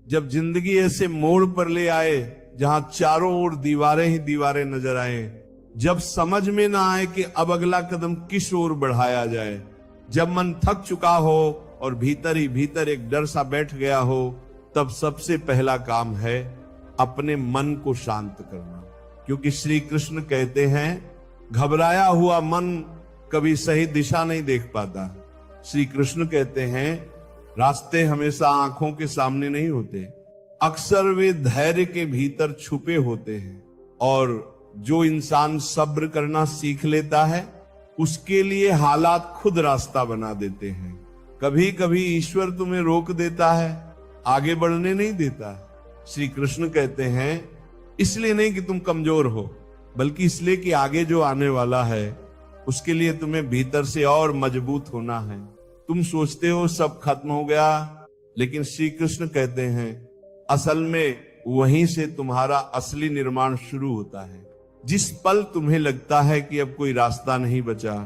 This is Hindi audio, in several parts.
जब जिंदगी ऐसे मोड़ पर ले आए जहां चारों ओर दीवारें ही दीवारें नजर आए, जब समझ में ना आए कि अब अगला कदम किस ओर बढ़ाया जाए, जब मन थक चुका हो और भीतर ही भीतर एक डर सा बैठ गया हो, तब सबसे पहला काम है अपने मन को शांत करना। क्योंकि श्री कृष्ण कहते हैं घबराया हुआ मन कभी सही दिशा नहीं देख पाता। श्री कृष्ण कहते हैं रास्ते हमेशा आंखों के सामने नहीं होते, अक्सर वे धैर्य के भीतर छुपे होते हैं। और जो इंसान सब्र करना सीख लेता है उसके लिए हालात खुद रास्ता बना देते हैं। कभी कभी ईश्वर तुम्हें रोक देता है, आगे बढ़ने नहीं देता। श्री कृष्ण कहते हैं इसलिए नहीं कि तुम कमजोर हो, बल्कि इसलिए कि आगे जो आने वाला है उसके लिए तुम्हें भीतर से और मजबूत होना है। तुम सोचते हो सब खत्म हो गया, लेकिन श्री कृष्ण कहते हैं असल में वहीं से तुम्हारा असली निर्माण शुरू होता है। जिस पल तुम्हें लगता है कि अब कोई रास्ता नहीं बचा,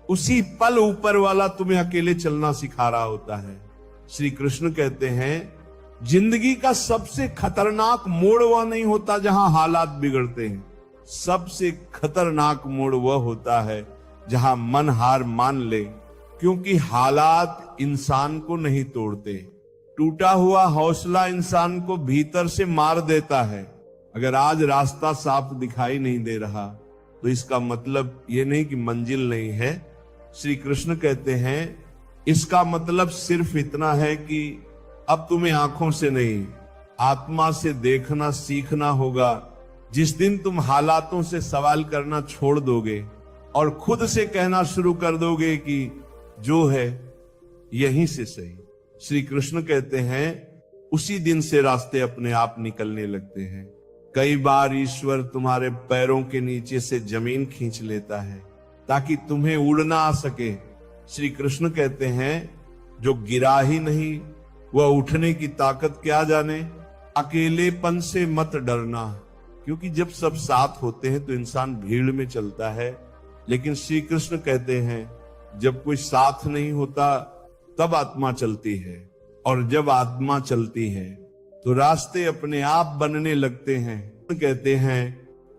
उसी पल ऊपर वाला तुम्हें अकेले चलना सिखा रहा होता है। श्री कृष्ण कहते हैं जिंदगी का सबसे खतरनाक मोड़ वह नहीं होता जहां हालात बिगड़ते हैं, सबसे खतरनाक मोड़ वह होता है जहां मन हार मान ले। क्योंकि हालात इंसान को नहीं तोड़ते, टूटा हुआ हौसला इंसान को भीतर से मार देता है। अगर आज रास्ता साफ दिखाई नहीं दे रहा तो इसका मतलब यह नहीं कि मंजिल नहीं है। श्री कृष्ण कहते हैं इसका मतलब सिर्फ इतना है कि अब तुम्हें आंखों से नहीं आत्मा से देखना सीखना होगा। जिस दिन तुम हालातों से सवाल करना छोड़ दोगे और खुद से कहना शुरू कर दोगे कि जो है यहीं से सही, श्री कृष्ण कहते हैं उसी दिन से रास्ते अपने आप निकलने लगते हैं। कई बार ईश्वर तुम्हारे पैरों के नीचे से जमीन खींच लेता है ताकि तुम्हें उड़ना आ सके। श्री कृष्ण कहते हैं जो गिरा ही नहीं वह उठने की ताकत क्या जाने। अकेलेपन से मत डरना, क्योंकि जब सब साथ होते हैं तो इंसान भीड़ में चलता है। लेकिन श्री कृष्ण कहते हैं जब कोई साथ नहीं होता तब आत्मा चलती है, और जब आत्मा चलती है तो रास्ते अपने आप बनने लगते हैं। कहते हैं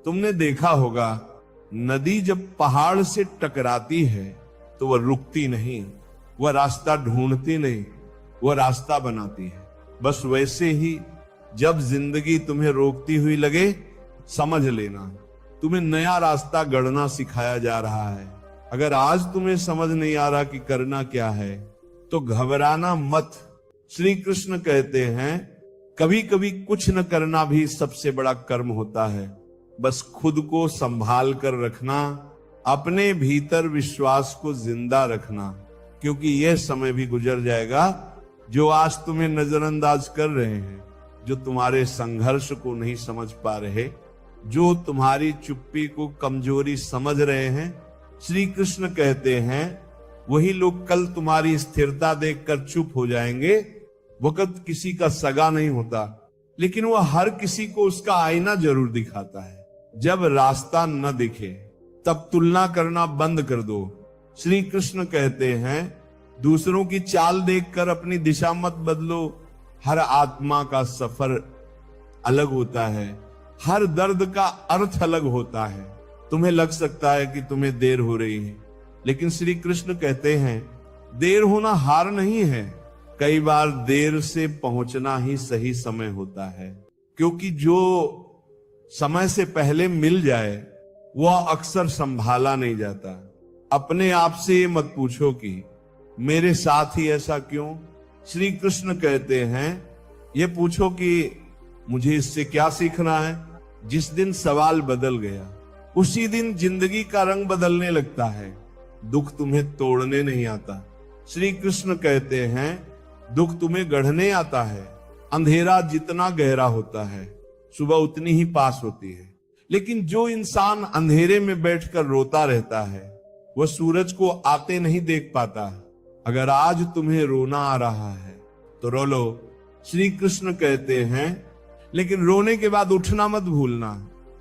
तुमने देखा होगा नदी जब पहाड़ से टकराती है तो वह रुकती नहीं, वह रास्ता ढूंढती नहीं, वह रास्ता बनाती है। बस वैसे ही जब जिंदगी तुम्हें रोकती हुई लगे, समझ लेना तुम्हें नया रास्ता गढ़ना सिखाया जा रहा है। अगर आज तुम्हें समझ नहीं आ रहा कि करना क्या है तो घबराना मत। श्री कृष्ण कहते हैं कभी कभी कुछ न करना भी सबसे बड़ा कर्म होता है। बस खुद को संभाल कर रखना, अपने भीतर विश्वास को जिंदा रखना, क्योंकि यह समय भी गुजर जाएगा। जो आज तुम्हें नजरअंदाज कर रहे हैं, जो तुम्हारे संघर्ष को नहीं समझ पा रहे, जो तुम्हारी चुप्पी को कमजोरी समझ रहे हैं, श्री कृष्ण कहते हैं वही लोग कल तुम्हारी स्थिरता देखकर चुप हो जाएंगे। वक्त किसी का सगा नहीं होता, लेकिन वह हर किसी को उसका आईना जरूर दिखाता है। जब रास्ता न दिखे तब तुलना करना बंद कर दो। श्री कृष्ण कहते हैं दूसरों की चाल देखकर अपनी दिशा मत बदलो। हर आत्मा का सफर अलग होता है, हर दर्द का अर्थ अलग होता है। तुम्हें लग सकता है कि तुम्हें देर हो रही है, लेकिन श्री कृष्ण कहते हैं देर होना हार नहीं है। कई बार देर से पहुंचना ही सही समय होता है, क्योंकि जो समय से पहले मिल जाए वह अक्सर संभाला नहीं जाता। अपने आप से ये मत पूछो कि मेरे साथ ही ऐसा क्यों। श्री कृष्ण कहते हैं ये पूछो कि मुझे इससे क्या सीखना है। जिस दिन सवाल बदल गया उसी दिन जिंदगी का रंग बदलने लगता है। दुख तुम्हें तोड़ने नहीं आता। श्री कृष्ण कहते हैं दुख तुम्हें गढ़ने आता है। अंधेरा जितना गहरा होता है सुबह उतनी ही पास होती है, लेकिन जो इंसान अंधेरे में बैठकर रोता रहता है वह सूरज को आते नहीं देख पाता। अगर आज तुम्हें रोना आ रहा है तो रो लो, श्री कृष्ण कहते हैं, लेकिन रोने के बाद उठना मत भूलना,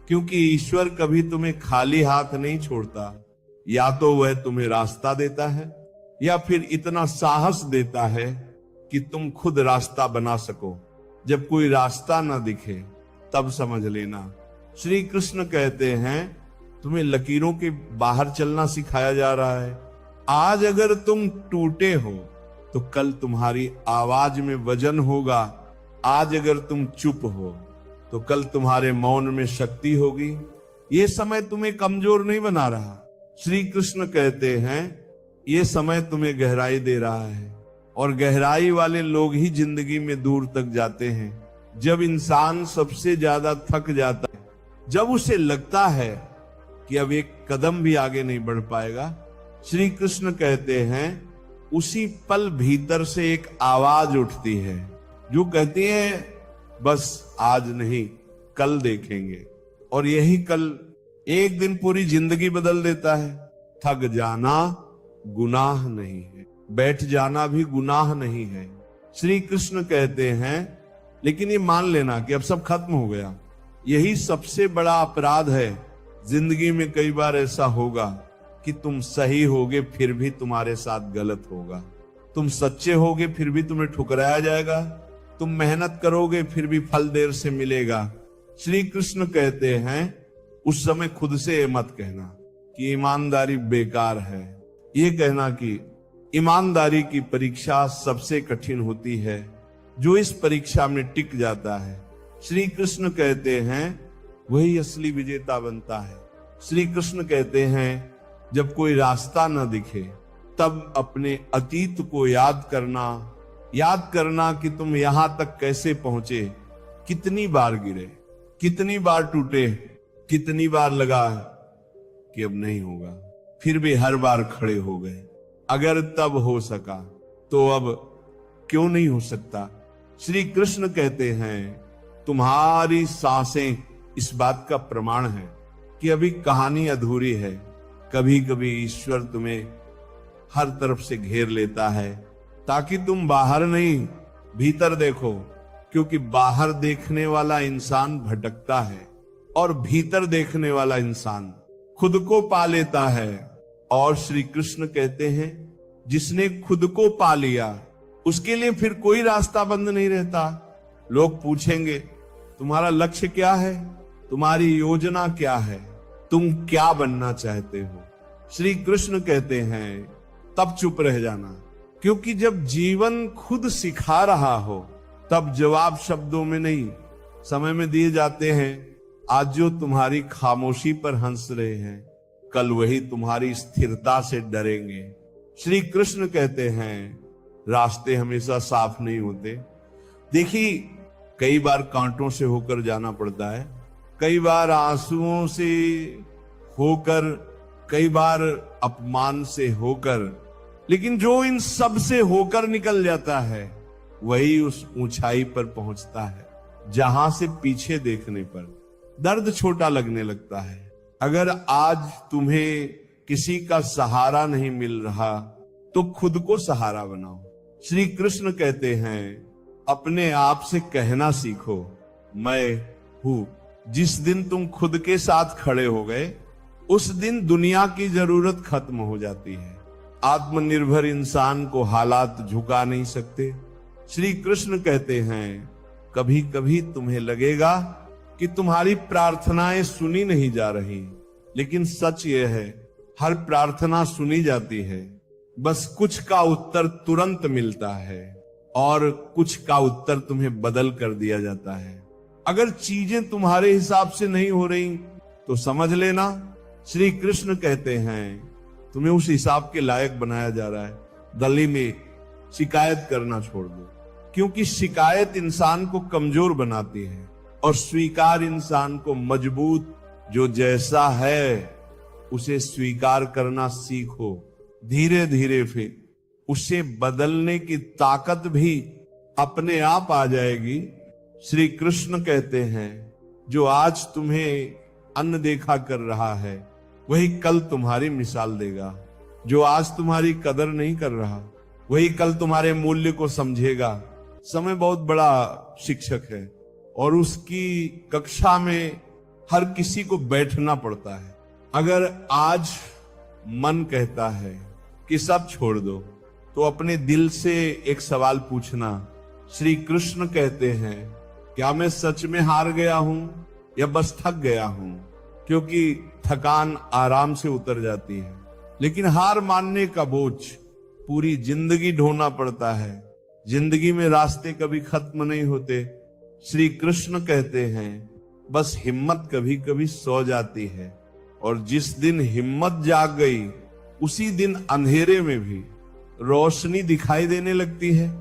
क्योंकि ईश्वर कभी तुम्हें खाली हाथ नहीं छोड़ता। या तो वह तुम्हें रास्ता देता है या फिर इतना साहस देता है कि तुम खुद रास्ता बना सको। जब कोई रास्ता ना दिखे तब समझ लेना। श्री कृष्ण कहते हैं तुम्हें लकीरों के बाहर चलना सिखाया जा रहा है। आज अगर तुम टूटे हो तो कल तुम्हारी आवाज में वजन होगा। आज अगर तुम चुप हो तो कल तुम्हारे मौन में शक्ति होगी। ये समय तुम्हें कमजोर नहीं बना रहा। श्री कृष्ण कहते हैं ये समय तुम्हें गहराई दे रहा है, और गहराई वाले लोग ही जिंदगी में दूर तक जाते हैं। जब इंसान सबसे ज्यादा थक जाता है, जब उसे लगता है कि अब एक कदम भी आगे नहीं बढ़ पाएगा, श्री कृष्ण कहते हैं उसी पल भीतर से एक आवाज उठती है जो कहती है बस आज नहीं कल देखेंगे। और यही कल एक दिन पूरी जिंदगी बदल देता है। थक जाना गुनाह नहीं है, बैठ जाना भी गुनाह नहीं है। श्री कृष्ण कहते हैं लेकिन ये मान लेना कि अब सब खत्म हो गया। यही सबसे बड़ा अपराध है। जिंदगी में कई बार ऐसा होगा कि तुम सही होगे फिर भी तुम्हारे साथ गलत होगा। तुम सच्चे होगे फिर भी तुम्हें ठुकराया जाएगा। तुम मेहनत करोगे फिर भी फल देर से मिलेगा। श्री कृष्ण कहते हैं उस समय खुद से ये मत कहना कि ईमानदारी बेकार है। ये कहना कि ईमानदारी की परीक्षा सबसे कठिन होती है। जो इस परीक्षा में टिक जाता है, श्री कृष्ण कहते हैं वही असली विजेता बनता है। श्री कृष्ण कहते हैं जब कोई रास्ता न दिखे तब अपने अतीत को याद करना कि तुम यहां तक कैसे पहुंचे, कितनी बार गिरे, कितनी बार टूटे, कितनी बार लगा कि अब नहीं होगा, फिर भी हर बार खड़े हो गए। अगर तब हो सका तो अब क्यों नहीं हो सकता। श्री कृष्ण कहते हैं तुम्हारी सांसें इस बात का प्रमाण है कि अभी कहानी अधूरी है। कभी कभी ईश्वर तुम्हें हर तरफ से घेर लेता है ताकि तुम बाहर नहीं भीतर देखो, क्योंकि बाहर देखने वाला इंसान भटकता है और भीतर देखने वाला इंसान खुद को पा लेता है। और श्री कृष्ण कहते हैं जिसने खुद को पा लिया उसके लिए फिर कोई रास्ता बंद नहीं रहता। लोग पूछेंगे तुम्हारा लक्ष्य क्या है, तुम्हारी योजना क्या है, तुम क्या बनना चाहते हो। श्री कृष्ण कहते हैं तब चुप रह जाना, क्योंकि जब जीवन खुद सिखा रहा हो तब जवाब शब्दों में नहीं समय में दिए जाते हैं। आज जो तुम्हारी खामोशी पर हंस रहे हैं कल वही तुम्हारी स्थिरता से डरेंगे। श्री कृष्ण कहते हैं रास्ते हमेशा साफ नहीं होते। देखिए कई बार कांटों से होकर जाना पड़ता है, कई बार आंसुओं से होकर, कई बार अपमान से होकर, लेकिन जो इन सब से होकर निकल जाता है वही उस ऊंचाई पर पहुंचता है जहां से पीछे देखने पर दर्द छोटा लगने लगता है। अगर आज तुम्हें किसी का सहारा नहीं मिल रहा तो खुद को सहारा बनाओ। श्री कृष्ण कहते हैं अपने आप से कहना सीखो मैं हूं। जिस दिन तुम खुद के साथ खड़े हो गए उस दिन दुनिया की जरूरत खत्म हो जाती है। आत्मनिर्भर इंसान को हालात झुका नहीं सकते। श्री कृष्ण कहते हैं कभी कभी तुम्हें लगेगा कि तुम्हारी प्रार्थनाएं सुनी नहीं जा रही, लेकिन सच यह है हर प्रार्थना सुनी जाती है, बस कुछ का उत्तर तुरंत मिलता है और कुछ का उत्तर तुम्हें बदल कर दिया जाता है। अगर चीजें तुम्हारे हिसाब से नहीं हो रही तो समझ लेना श्री कृष्ण कहते हैं तुम्हें उस हिसाब के लायक बनाया जा रहा है। गली में शिकायत करना छोड़ दो, क्योंकि शिकायत इंसान को कमजोर बनाती है और स्वीकार इंसान को मजबूत। जो जैसा है उसे स्वीकार करना सीखो। धीरे धीरे फिर उसे बदलने की ताकत भी अपने आप आ जाएगी। श्री कृष्ण कहते हैं जो आज तुम्हें अनदेखा कर रहा है वही कल तुम्हारी मिसाल देगा। जो आज तुम्हारी कदर नहीं कर रहा वही कल तुम्हारे मूल्य को समझेगा। समय बहुत बड़ा शिक्षक है और उसकी कक्षा में हर किसी को बैठना पड़ता है। अगर आज मन कहता है कि सब छोड़ दो तो अपने दिल से एक सवाल पूछना श्री कृष्ण कहते हैं, क्या मैं सच में हार गया हूं या बस थक गया हूं? क्योंकि थकान आराम से उतर जाती है, लेकिन हार मानने का बोझ पूरी जिंदगी ढोना पड़ता है। जिंदगी में रास्ते कभी खत्म नहीं होते। श्री कृष्ण कहते हैं, बस हिम्मत कभी कभी सो जाती है, और जिस दिन हिम्मत जाग गई उसी दिन अंधेरे में भी रोशनी दिखाई देने लगती है।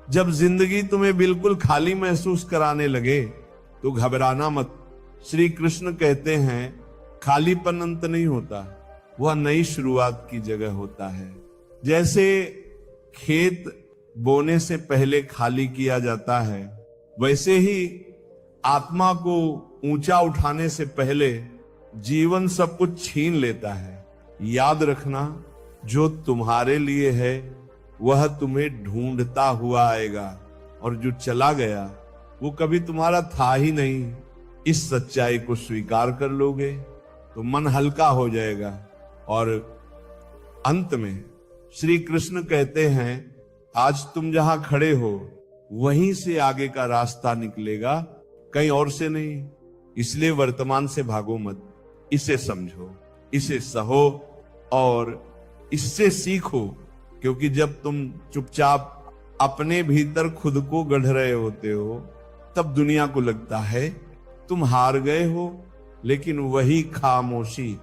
जब जिंदगी तुम्हें बिल्कुल खाली महसूस कराने लगे तो घबराना मत। श्री कृष्ण कहते हैं, खालीपन अंत नहीं होता, वह नई शुरुआत की जगह होता है। जैसे खेत बोने से पहले खाली किया जाता है, वैसे ही आत्मा को ऊंचा उठाने से पहले जीवन सब कुछ छीन लेता है। याद रखना, जो तुम्हारे लिए है वह तुम्हें ढूंढता हुआ आएगा, और जो चला गया वो कभी तुम्हारा था ही नहीं। इस सच्चाई को स्वीकार कर लोगे तो मन हल्का हो जाएगा। और अंत में श्री कृष्ण कहते हैं, आज तुम जहां खड़े हो वहीं से आगे का रास्ता निकलेगा, कहीं और से नहीं। इसलिए वर्तमान से भागो मत, इसे समझो, इसे सहो और इससे सीखो। क्योंकि जब तुम चुपचाप अपने भीतर खुद को गढ़ रहे होते हो, तब दुनिया को लगता है तुम हार गए हो, लेकिन वही खामोशी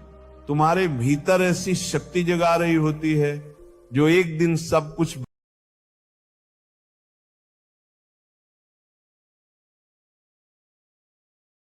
तुम्हारे भीतर ऐसी शक्ति जगा रही होती है जो एक दिन सब कुछ